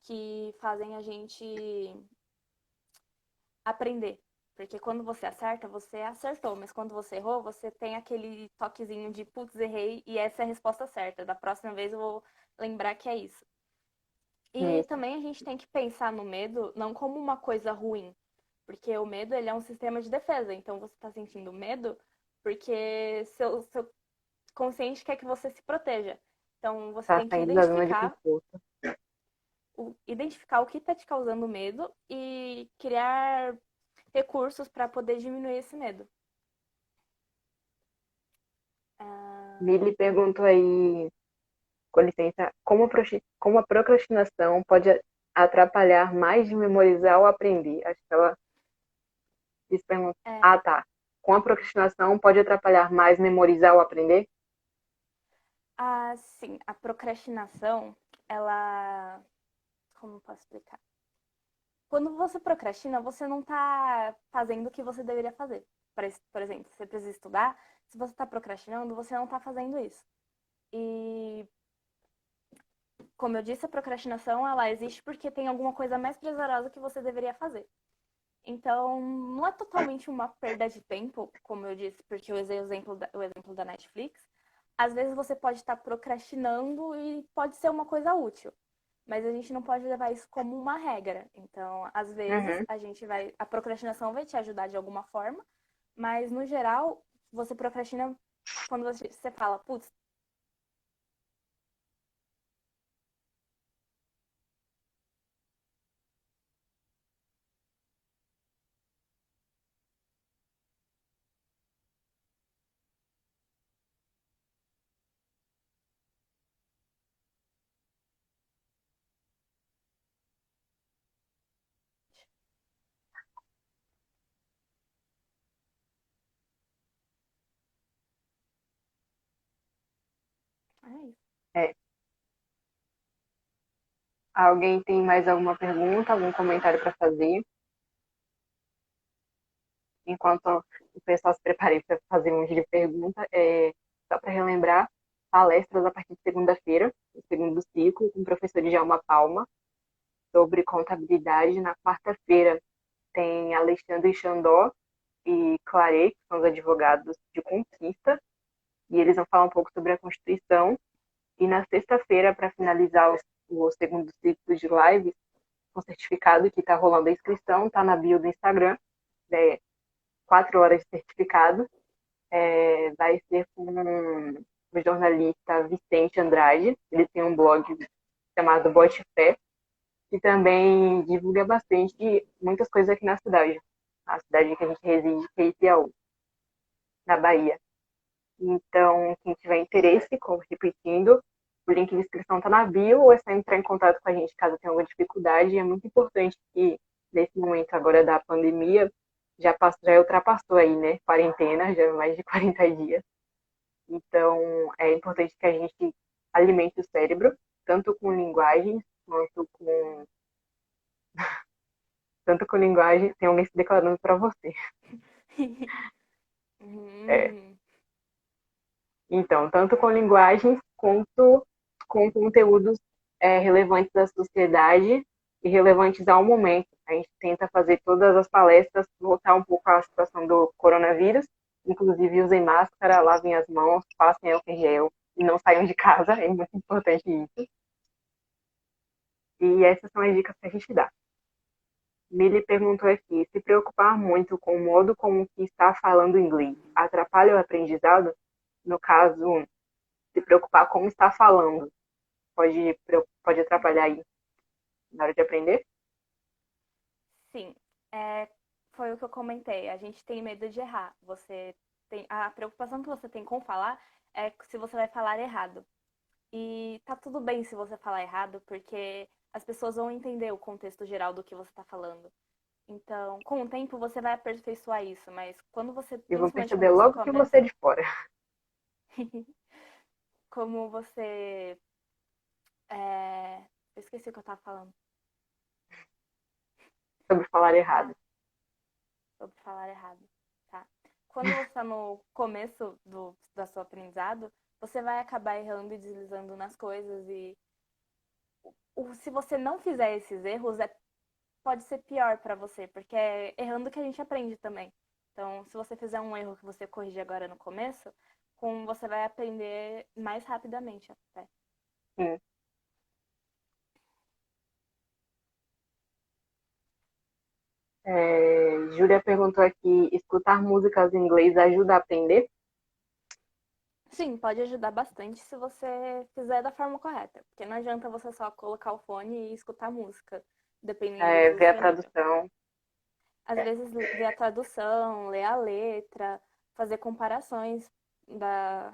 que fazem a gente aprender. Porque quando você acerta, você acertou, mas quando você errou, você tem aquele toquezinho de putz, errei e essa é a resposta certa. Da próxima vez eu vou lembrar que é isso. E Isso. também a gente tem que pensar no medo não como uma coisa ruim, porque o medo ele é um sistema de defesa. Então você está sentindo medo porque seu consciente quer que você se proteja. Então, você Tá tem que saindo da zona de conforto. identificar o que está te causando medo e criar recursos para poder diminuir esse medo. Ah, Billy perguntou aí, com licença, como a procrastinação pode atrapalhar mais de memorizar ou aprender? Acho que ela quis perguntar. é, Ah, tá. Com a procrastinação pode atrapalhar mais memorizar ou aprender? sim, a procrastinação, ela. Como eu posso explicar? Quando você procrastina, você não está fazendo o que você deveria fazer. Por exemplo, você precisa estudar, se você está procrastinando, você não está fazendo isso. E como eu disse, a procrastinação ela existe porque tem alguma coisa mais prazerosa que você deveria fazer. Então, não é totalmente uma perda de tempo, como eu disse, porque eu usei o exemplo da Netflix. Às vezes você pode estar procrastinando e pode ser uma coisa útil, mas a gente não pode levar isso como uma regra. Então, às vezes Uhum. a procrastinação vai te ajudar de alguma forma, mas no geral, você procrastina quando você fala, putz, é isso. É. Alguém tem mais alguma pergunta, algum comentário para fazer? Enquanto o pessoal se prepara para fazer um giro de pergunta, só para relembrar, palestras a partir de segunda-feira, no segundo ciclo, com o professor Djalma Palma, sobre contabilidade. Na quarta-feira tem Alexandre Xandó e Claret, que são os advogados de Conquista, e eles vão falar um pouco sobre a Constituição. E na sexta-feira, para finalizar o segundo ciclo de lives, com certificado que está rolando a inscrição, está na bio do Instagram, 4 horas de certificado, vai ser com o jornalista Vicente Andrade. Ele tem um blog chamado Bote Fé, que também divulga bastante muitas coisas aqui na cidade. A cidade que a gente reside, que é Ipiaú, na Bahia. Então, quem tiver interesse, como repetindo, o link de inscrição está na bio, ou é só entrar em contato com a gente caso tenha alguma dificuldade. É muito importante que, nesse momento agora da pandemia, já ultrapassou aí, né? Quarentena, já mais de 40 dias. Então, é importante que a gente alimente o cérebro, tanto com linguagens, tanto com linguagem, tem alguém se declarando para você. É. Hum, Então, tanto com linguagens quanto com conteúdos relevantes à sociedade e relevantes ao momento. A gente tenta fazer todas as palestras, voltar um pouco à situação do coronavírus, inclusive usem máscara, lavem as mãos, passem álcool em gel e não saiam de casa, é muito importante isso. E essas são as dicas que a gente dá. Mili perguntou aqui, se preocupar muito com o modo como que está falando inglês atrapalha o aprendizado? No caso, se preocupar como está falando, pode atrapalhar aí na hora de aprender? Sim, foi o que eu comentei. A gente tem medo de errar. A preocupação que você tem com falar é se você vai falar errado. E tá tudo bem se você falar errado, porque as pessoas vão entender o contexto geral do que você está falando. Então, com o tempo você vai aperfeiçoar isso, mas E vão principalmente perceber quando você logo que você é começa, de fora, como você, eu esqueci o que eu tava falando. sobre falar errado. Ah, sobre falar errado, tá? Quando você está no começo do seu aprendizado, você vai acabar errando e deslizando nas coisas e se você não fizer esses erros, pode ser pior para você, porque é errando que a gente aprende também. Então, se você fizer um erro que você corrige agora no começo, você vai aprender mais rapidamente até. Sim. Júlia perguntou aqui, escutar músicas em inglês ajuda a aprender? Sim, pode ajudar bastante se você fizer da forma correta, porque não adianta você só colocar o fone e escutar música, dependendo do Ver a seu nível. tradução. Às vezes ver a tradução, ler a letra, fazer comparações da,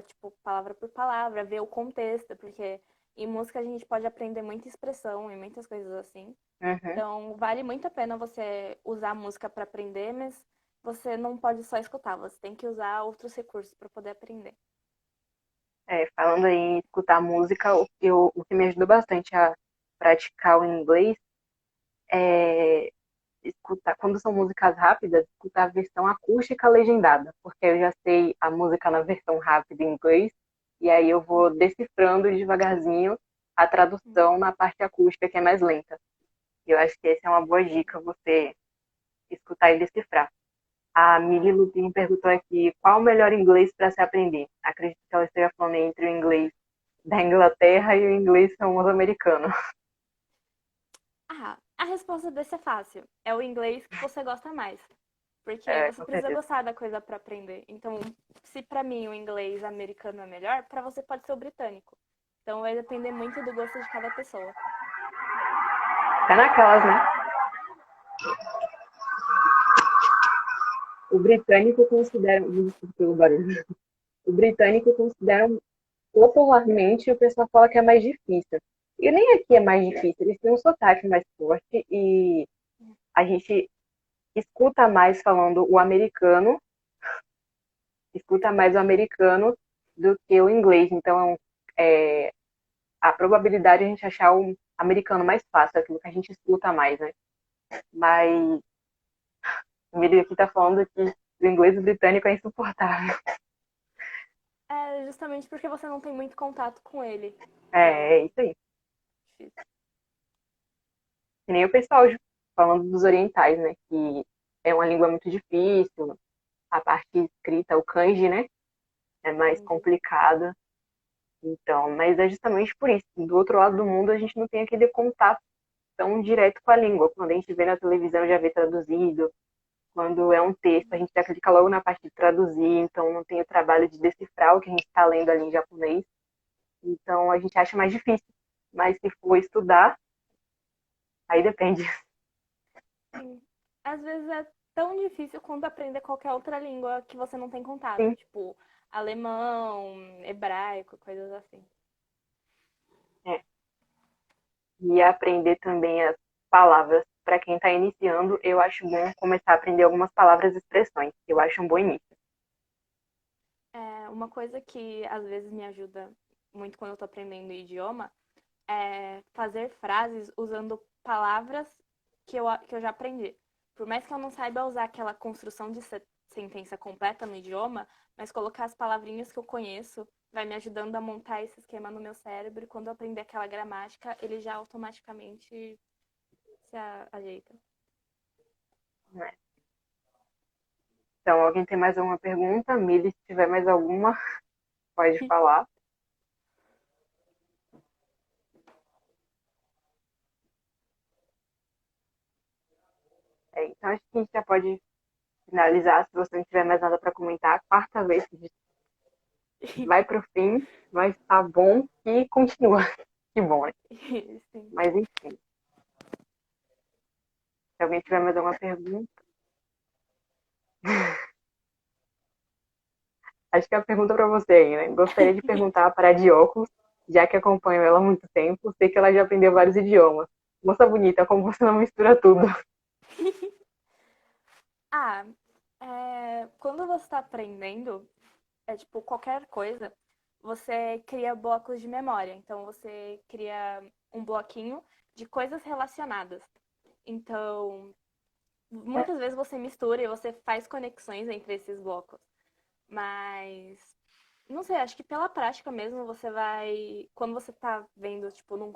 tipo, palavra por palavra, ver o contexto, porque em música a gente pode aprender muita expressão e muitas coisas assim. Uhum. Então, vale muito a pena você usar a música para aprender, mas você não pode só escutar, você tem que usar outros recursos para poder aprender. Falando aí em escutar música, o que me ajuda bastante a praticar o inglês é escutar, quando são músicas rápidas, escutar a versão acústica legendada, porque eu já sei a música na versão rápida em inglês, e aí eu vou decifrando devagarzinho a tradução na parte acústica, que é mais lenta. E eu acho que essa é uma boa dica, você escutar e decifrar. A Mili Lupin perguntou aqui qual o melhor inglês para se aprender. Acredito que ela esteja falando entre o inglês da Inglaterra e o inglês famoso americano. Ah, a resposta desse é fácil. É o inglês que você gosta mais. Porque você Com precisa certeza. gostar da coisa para aprender. Então, se para mim o inglês americano é melhor, para você pode ser o britânico. Então, vai depender muito do gosto de cada pessoa. É naquelas, né? O britânico considera, desculpa pelo barulho, o britânico considera popularmente o pessoal fala que é mais difícil. E nem aqui é mais difícil, eles têm um sotaque mais forte e a gente escuta mais falando o americano, escuta mais o americano do que o inglês. Então, é, a probabilidade de a gente achar o americano mais fácil, aquilo que a gente escuta mais, né? Mas o Miri aqui tá falando que o inglês britânico é insuportável. É justamente porque você não tem muito contato com ele, que é É isso aí. difícil. Que nem o pessoal falando dos orientais, né? Que é uma língua muito difícil, a parte escrita, o kanji, né? É mais Entendi. complicada. Então, mas é justamente por isso. Do outro lado do mundo, a gente não tem aquele contato tão direto com a língua. Quando a gente vê na televisão, já vê traduzido. Quando é um texto, a gente já clica logo na parte de traduzir, então não tem o trabalho de decifrar o que a gente está lendo ali em japonês. Então a gente acha mais difícil. Mas se for estudar, aí depende. Sim. Às vezes é tão difícil quanto aprender qualquer outra língua que você não tem contato, Sim. tipo alemão, hebraico, coisas assim. É. E aprender também as palavras. Para quem está iniciando, eu acho bom começar a aprender algumas palavras e expressões. Eu acho um bom início. Uma coisa que às vezes me ajuda muito quando eu tô aprendendo idioma é fazer frases usando palavras que eu já aprendi. Por mais que eu não saiba usar aquela construção de sentença completa no idioma, mas colocar as palavrinhas que eu conheço vai me ajudando a montar esse esquema no meu cérebro e quando eu aprender aquela gramática, ele já automaticamente se ajeita. Né? Então, alguém tem mais alguma pergunta? Mili, se tiver mais alguma, pode falar. Então acho que a gente já pode finalizar, se você não tiver mais nada para comentar. Quarta vez que a gente vai para o fim, mas tá bom e continua. Que bom, né? Sim. Mas enfim, se alguém tiver mais alguma pergunta, acho que é a pergunta para você aí, né? Gostaria de perguntar para a de óculos, já que acompanho ela há muito tempo, sei que ela já aprendeu vários idiomas. Moça bonita, como você não mistura tudo? Ah, quando você está aprendendo, é tipo qualquer coisa, você cria blocos de memória. Então você cria um bloquinho de coisas relacionadas. Então, muitas vezes você mistura e você faz conexões entre esses blocos. Mas não sei, acho que pela prática mesmo você vai, quando você tá vendo tipo num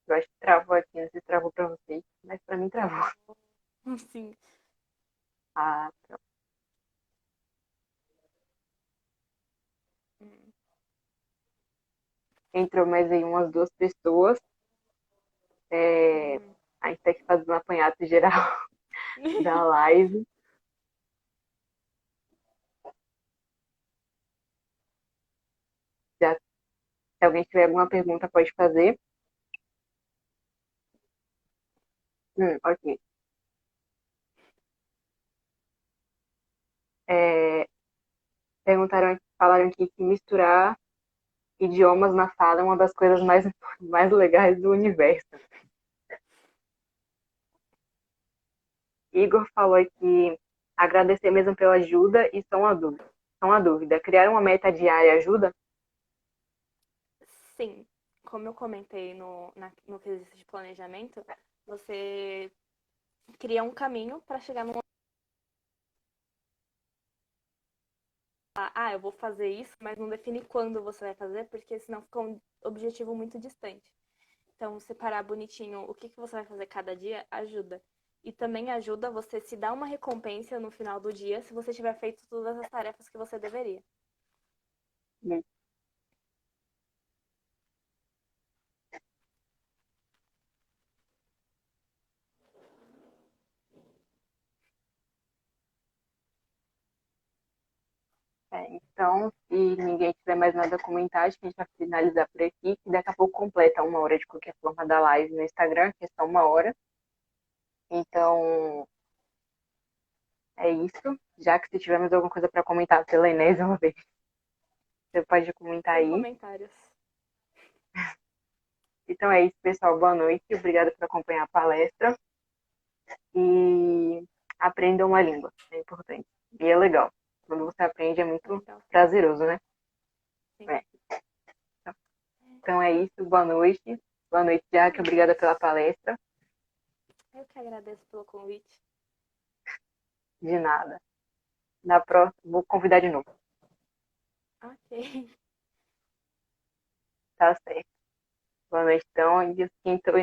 Eu acho que travou aqui, não sei se travou para vocês, mas para mim travou. assim, Ah, pronto. hum, Entrou mais aí umas duas pessoas. É, uhum. a gente tem que fazer um apanhado geral da live. Já, se alguém tiver alguma pergunta, pode fazer. Ok. É, falaram aqui que misturar idiomas na fala é uma das coisas mais legais do universo. Igor falou aqui agradecer mesmo pela ajuda e só uma dúvida. Criar uma meta diária ajuda? Sim, como eu comentei no quesito de planejamento, você cria um caminho para chegar num eu vou fazer isso, mas não define quando você vai fazer, porque senão fica um objetivo muito distante. Então, separar bonitinho o que você vai fazer cada dia ajuda. E também ajuda você se dar uma recompensa no final do dia se você tiver feito todas as tarefas que você deveria. Então, se ninguém tiver mais nada a comentar, acho que a gente vai finalizar por aqui, que daqui a pouco completa 1 hora de qualquer forma da live no Instagram, que é só 1 hora. Então, é isso. Já que se tiver mais alguma coisa para comentar pela enésima vez, você pode comentar Sem aí. comentários. Então é isso, pessoal. Boa noite. Obrigada por acompanhar a palestra. E aprendam uma língua. É importante. E é legal. Quando você aprende é É muito legal. prazeroso, né? Sim. É. Então é isso. Boa noite. Boa noite, Jack. Boa Obrigada noite. pela palestra. Eu que agradeço pelo convite. De nada. Na próxima, vou convidar de novo. Ok. Tá certo. Boa noite, então.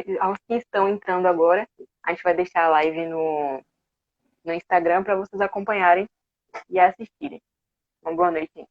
E aos que estão entrando agora, a gente vai deixar a live no Instagram para vocês acompanharem e assistirem. Uma boa noite.